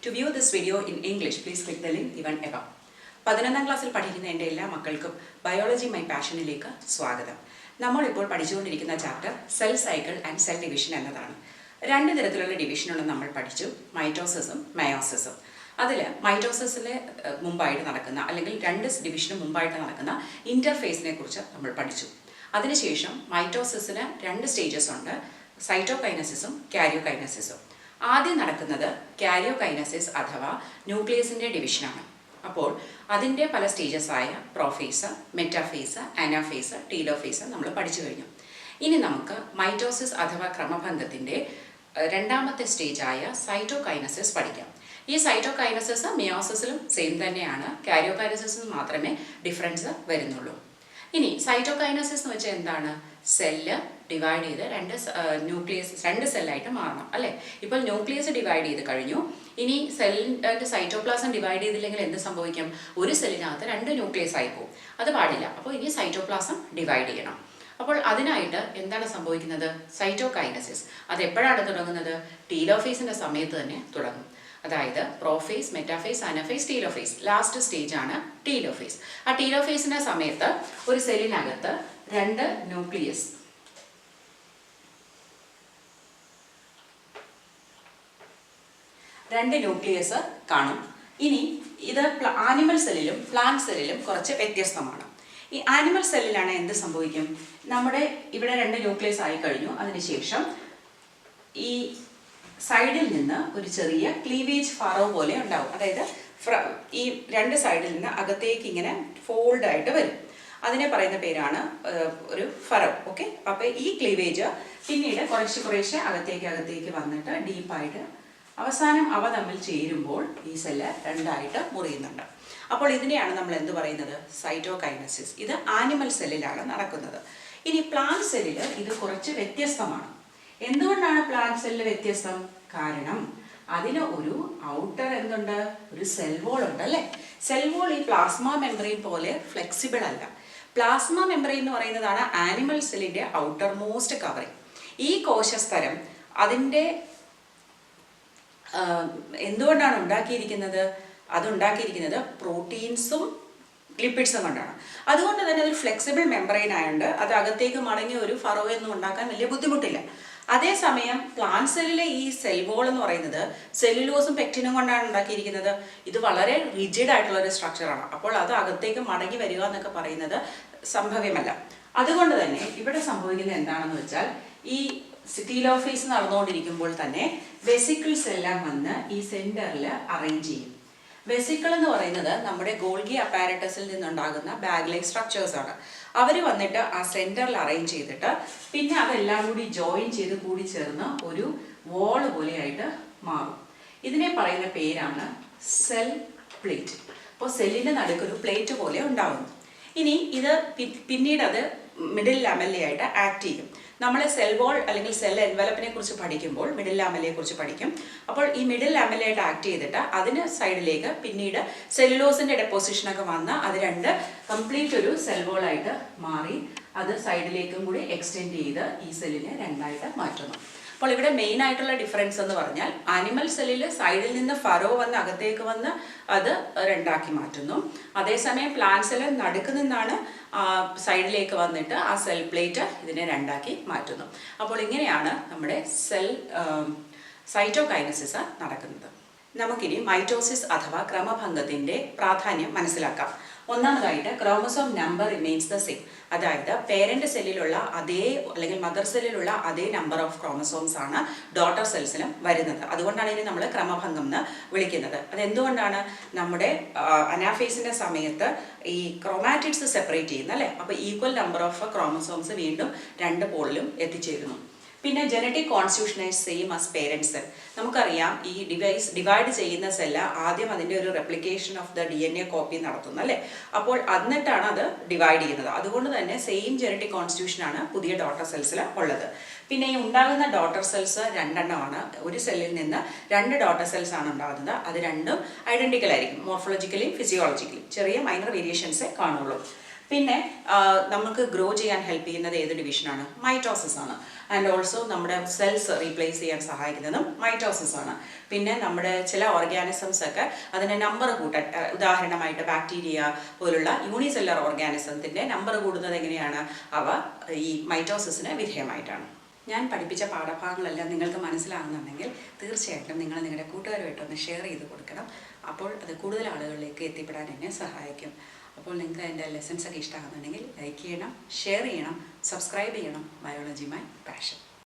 To view this video in English, please click the link given above. 11ാം ക്ലാസ്സിൽ പഠിക്കുന്ന എൻ്റെ എല്ലാ മക്കൾക്കും ബയോളജി മൈ പാഷനിലേക്ക് സ്വാഗതം. നമ്മളിപ്പോൾ പഠിച്ചുകൊണ്ടിരിക്കുന്ന chapter cell cycle and cell division എന്നതാണ്. രണ്ട് തരത്തിലുള്ള ഡിവിഷനുകൾ നമ്മൾ പഠിച്ചു, മൈറ്റോസിസും മയോസിസും. അതിൽ മൈറ്റോസിസിലെ മുമ്പായിട്ട് നടക്കുന്ന അല്ലെങ്കിൽ രണ്ട് ഡിവിഷന് മുമ്പായിട്ട് നടക്കുന്ന ഇൻ്റർഫേസിനെ കുറിച്ച് നമ്മൾ പഠിച്ചു. അതിനുശേഷം മൈറ്റോസിസിന് രണ്ട് സ്റ്റേജസ് ഉണ്ട്, സൈറ്റോകൈനസിസും കാരിയോകൈനസിസും. ആദ്യം നടക്കുന്നത് കാരിയോകൈനസിസ് അഥവാ ന്യൂക്ലിയസിൻ്റെ ഡിവിഷനാണ്. അപ്പോൾ അതിൻ്റെ പല സ്റ്റേജസായ പ്രോഫേസ്, മെറ്റാഫേസ്, അനാഫേസ്, ടീലോഫേസ് നമ്മൾ പഠിച്ചു കഴിഞ്ഞു. ഇനി നമുക്ക് മൈറ്റോസിസ് അഥവാ ക്രമഭംഗത്തിൻ്റെ രണ്ടാമത്തെ സ്റ്റേജായ സൈറ്റോകൈനസിസ് പഠിക്കാം. ഈ സൈറ്റോകൈനസിസ് മിയോസിസിലും സെയിം തന്നെയാണ്, കാരിയോകൈനസിസിൽ മാത്രമേ ഡിഫറൻസ് വരുന്നുള്ളൂ. ഇനി സൈറ്റോകൈനസിസ് എന്ന് വെച്ചാൽ എന്താണ്? സെല്ല് ഡിവൈഡ് ചെയ്ത് രണ്ട് സെല്ലായിട്ട് മാറണം അല്ലേ? ഇപ്പോൾ ന്യൂക്ലിയസ് ഡിവൈഡ് ചെയ്ത് കഴിഞ്ഞു. ഇനി സെല്ലിൻ്റെ സൈറ്റോപ്ലാസം ഡിവൈഡ് ചെയ്തില്ലെങ്കിൽ എന്ത് സംഭവിക്കും? ഒരു സെല്ലിനകത്ത് രണ്ട് ന്യൂക്ലിയസ് ആയി പോകും. അത് പാടില്ല. അപ്പോൾ ഇനി സൈറ്റോപ്ലാസം ഡിവൈഡ് ചെയ്യണം. അപ്പോൾ അതിനായിട്ട് എന്താണ് സംഭവിക്കുന്നത്? സൈറ്റോകൈനസിസ് അത് എപ്പോഴാണ് തുടങ്ങുന്നത്? ടീലോഫേസിൻ്റെ സമയത്ത് തന്നെ തുടങ്ങും. അതായത് prophase, metaphase, anaphase, telophase. Last stage ആണ് ടീലോഫേസ്. ആ ടീലോഫേസിൻ്റെ സമയത്ത് ഒരു സെല്ലിനകത്ത് രണ്ട് ന്യൂക്ലിയസ് കാണും. ഇനി ഇത് ആനിമൽ സെല്ലിലും പ്ലാന്റ് സെല്ലിലും കുറച്ച് വ്യത്യസ്തമാണ്. ഈ ആനിമൽ സെല്ലിലാണ് എന്ത് സംഭവിക്കും? നമ്മുടെ ഇവിടെ രണ്ട് ന്യൂക്ലിയസ് ആയി കഴിഞ്ഞു. അതിനുശേഷം ഈ സൈഡിൽ നിന്ന് ഒരു ചെറിയ ക്ലീവേജ് ഫറോ പോലെ ഉണ്ടാവും. അതായത് ഈ രണ്ട് സൈഡിൽ നിന്ന് അകത്തേക്ക് ഇങ്ങനെ ഫോൾഡ് ആയിട്ട് വരും. അതിനെ പറയുന്ന പേരാണ് ഒരു ഫറോ. ഓക്കെ, അപ്പോൾ ഈ ക്ലീവേജ് പിന്നീട് കുറേശ്ശെ അകത്തേക്ക് വന്നിട്ട് ഡീപ്പായിട്ട് അവസാനം അവ തമ്മിൽ ചേരുമ്പോൾ ഈ സെല്ല് രണ്ടായിട്ട് മുറിയുന്നുണ്ട്. അപ്പോൾ ഇതിനെയാണ് നമ്മൾ എന്ത് പറയുന്നത്? സൈറ്റോകൈനസിസ്. ഇത് ആനിമൽ സെല്ലിലാണ് നടക്കുന്നത്. ഇനി പ്ലാന്റ് സെല്ലിൽ ഇത് കുറച്ച് വ്യത്യസ്തമാണ്. എന്തുകൊണ്ടാണ് പ്ലാന്റ് സെല്ലിൽ വ്യത്യസ്തം? കാരണം അതിന് ഒരു ഔട്ടർ എന്തുണ്ട്? ഒരു സെൽ വോൾ ഉണ്ട് അല്ലേ? സെൽ വോൾ ഈ പ്ലാസ്മ മെംബ്രെയിൻ പോലെ ഫ്ലെക്സിബിൾ അല്ല. പ്ലാസ്മ മെംബ്രെയിൻ എന്ന് പറയുന്നതാണ് ആനിമൽ സെല്ലിൻ്റെ ഔട്ടർ മോസ്റ്റ് കവറിങ്. ഈ കോശസ്തരം അതിൻ്റെ എന്തുകൊണ്ടാണ് ഉണ്ടാക്കിയിരിക്കുന്നത്? അതുണ്ടാക്കിയിരിക്കുന്നത് പ്രോട്ടീൻസും ലിപ്പിഡ്സും കൊണ്ടാണ്. അതുകൊണ്ട് തന്നെ അതൊരു ഫ്ലെക്സിബിൾ മെംബ്രെയിൻ ആയതുകൊണ്ട് അത് അകത്തേക്ക് മടങ്ങി ഒരു ഫറോ ഒന്നും ഉണ്ടാക്കാൻ വലിയ ബുദ്ധിമുട്ടില്ല. അതേസമയം പ്ലാന്റ് സെല്ലിലെ ഈ സെൽ വോൾ എന്ന് പറയുന്നത് സെല്ലുലോസും പെക്റ്റിനും കൊണ്ടാണ് ഉണ്ടാക്കിയിരിക്കുന്നത്. ഇത് വളരെ റിജിഡ് ആയിട്ടുള്ള ഒരു സ്ട്രക്ചറാണ്. അപ്പോൾ അത് അകത്തേക്ക് മടങ്ങി വരിക എന്നൊക്കെ പറയുന്നത് സംഭവ്യമല്ല. അതുകൊണ്ട് തന്നെ ഇവിടെ സംഭവിക്കുന്നത് എന്താണെന്ന് വെച്ചാൽ ഈ ടീലോഫേസ് നടന്നുകൊണ്ടിരിക്കുമ്പോൾ തന്നെ വെസിക്കിൾസ് എല്ലാം വന്ന് ഈ സെന്ററിൽ അറേഞ്ച് ചെയ്യും. വെസിക്കിൾ എന്ന് പറയുന്നത് നമ്മുടെ ഗോൾഗി അപ്പാരറ്റസിൽ നിന്നുണ്ടാകുന്ന ബാഗ് ലൈക്ക് സ്ട്രക്ചേഴ്സ് ആണ്. അവർ വന്നിട്ട് ആ സെന്ററിൽ അറേഞ്ച് ചെയ്തിട്ട് പിന്നെ അതെല്ലാം കൂടി ജോയിൻ ചെയ്ത് കൂടി ചേർന്ന് ഒരു വോൾ പോലെയായിട്ട് മാറും. ഇതിനെ പറയുന്ന പേരാണ് സെൽ പ്ലേറ്റ്. അപ്പോൾ സെല്ലിൻ്റെ നടുക്കൊരു പ്ലേറ്റ് പോലെ ഉണ്ടാകുന്നു. ഇനി ഇത് പിന്നീട് അത് മിഡിൽ ലാമെല്ലയായിട്ട് ആക്ട് ചെയ്യും. നമ്മൾ സെൽ വോൾ അല്ലെങ്കിൽ സെൽ എൻവലപ്പിനെ കുറിച്ച് പഠിക്കുമ്പോൾ മിഡിൽ ലാമെല്ലയെ കുറിച്ച് പഠിക്കും. അപ്പോൾ ഈ മിഡിൽ ലാമെല്ലയായിട്ട് ആക്ട് ചെയ്തിട്ട് അതിന് സൈഡിലേക്ക് പിന്നീട് സെല്ലുലോസിൻ്റെ ഡെപ്പോസിഷനൊക്കെ വന്ന് അത് രണ്ട് കംപ്ലീറ്റ് ഒരു സെൽ വോളായിട്ട് മാറി അത് സൈഡിലേക്കും കൂടി എക്സ്റ്റെൻഡ് ചെയ്ത് ഈ സെല്ലിനെ രണ്ടായിട്ട് മാറ്റുന്നു. അപ്പോൾ ഇവിടെ മെയിൻ ആയിട്ടുള്ള ഡിഫറൻസ് എന്ന് പറഞ്ഞാൽ ആനിമൽ സെല്ലിൽ സൈഡിൽ നിന്ന് ഫറോ വന്ന് അകത്തേക്ക് വന്ന് അത് രണ്ടാക്കി മാറ്റുന്നു. അതേസമയം പ്ലാന്റ് സെല്ലിൽ നടുക്ക് നിന്നാണ് സൈഡിലേക്ക് വന്നിട്ട് ആ സെൽ പ്ലേറ്റ് ഇതിനെ രണ്ടാക്കി മാറ്റുന്നു. അപ്പോൾ ഇങ്ങനെയാണ് നമ്മുടെ സൈറ്റോകൈനസിസ് നടക്കുന്നത്. നമുക്കിനി മൈറ്റോസിസ് അഥവാ ക്രമഭംഗത്തിൻ്റെ പ്രാധാന്യം മനസ്സിലാക്കാം. ഒന്നാമതായിട്ട് chromosome number remains the same. അതായത് പേരന്റ് സെല്ലിലുള്ള അതേ അല്ലെങ്കിൽ മദർ സെല്ലിലുള്ള അതേ നമ്പർ ഓഫ് ക്രോമസോംസ് ആണ് ഡോട്ടർ സെൽസിലും വരുന്നത്. അതുകൊണ്ടാണ് ഇതിനെ നമ്മൾ ക്രമഭംഗം എന്ന് വിളിക്കുന്നത്. അതെന്തുകൊണ്ടാണ്? നമ്മുടെ അനാഫേസിൻ്റെ സമയത്ത് ഈ ക്രോമാറ്റിഡ്സ് സെപ്പറേറ്റ് ചെയ്യുന്നത് അല്ലേ? അപ്പോൾ ഈക്വൽ നമ്പർ ഓഫ് ക്രോമസോംസ് വീണ്ടും രണ്ട് പോളിലും എത്തിച്ചേരുന്നു. പിന്നെ genetic constitution is same as parent cell. നമുക്കറിയാം ഈ ഡിവൈഡ് ചെയ്യുന്ന സെല്ല് ആദ്യം അതിൻ്റെ ഒരു replication of the DNA copy നടത്തുന്നു അല്ലേ? അപ്പോൾ എന്നിട്ടാണ് അത് ഡിവൈഡ് ചെയ്യുന്നത്. അതുകൊണ്ട് തന്നെ സെയിം ജനറ്റിക് കോൺസ്റ്റിറ്റ്യൂഷനാണ് പുതിയ ഡോട്ടർ സെൽസിൽ ഉള്ളത്. പിന്നെ ഈ ഉണ്ടാകുന്ന ഡോട്ടർ സെൽസ് രണ്ടെണ്ണമാണ്. ഒരു സെല്ലിൽ നിന്ന് രണ്ട് ഡോട്ടർ സെൽസ് ആണ് ഉണ്ടാകുന്നത്. അത് രണ്ടും ഐഡന്റിക്കൽ ആയിരിക്കും, മോർഫോളജിക്കലിയും ഫിസിയോളജിക്കലിയും ചെറിയ മൈനർ വേരിയേഷൻസേ കാണുള്ളൂ. പിന്നെ നമുക്ക് ഗ്രോ ചെയ്യാൻ ഹെൽപ്പ് ചെയ്യുന്നത് ഏത് ഡിവിഷനാണ്? മൈറ്റോസിസ് ആണ്. ആൻഡ് ഓൾസോ നമ്മുടെ സെൽസ് റീപ്ലേസ് ചെയ്യാൻ സഹായിക്കുന്നതും മൈറ്റോസിസ് ആണ്. പിന്നെ നമ്മുടെ ചില ഓർഗാനിസംസ് ഒക്കെ അതിൻ്റെ നമ്പർ കൂട്ടാൻ, ഉദാഹരണമായിട്ട് ബാക്ടീരിയ പോലുള്ള യൂണിസെല്ലുലാർ ഓർഗാനിസത്തിൻ്റെ നമ്പർ കൂടുന്നത് എങ്ങനെയാണ്? അവ ഈ മൈറ്റോസിസിന് വിധേയമായിട്ടാണ്. ഞാൻ പഠിപ്പിച്ച പാഠഭാഗങ്ങളെല്ലാം നിങ്ങൾക്ക് മനസ്സിലാകുന്നുണ്ടെങ്കിൽ തീർച്ചയായിട്ടും നിങ്ങൾ നിങ്ങളുടെ കൂട്ടുകാരുമായിട്ടൊന്ന് ഷെയർ ചെയ്ത് കൊടുക്കണം. അപ്പോൾ അത് കൂടുതൽ ആളുകളിലേക്ക് എത്തിപ്പെടാൻ എന്നെ സഹായിക്കും. അപ്പോൾ നിങ്ങൾക്ക് എൻ്റെ ലെസൺസൊക്കെ ഇഷ്ടമാകുന്നുണ്ടെങ്കിൽ ലൈക്ക് ചെയ്യണം, ഷെയർ ചെയ്യണം, സബ്സ്ക്രൈബ് ചെയ്യണം. Biology my passion.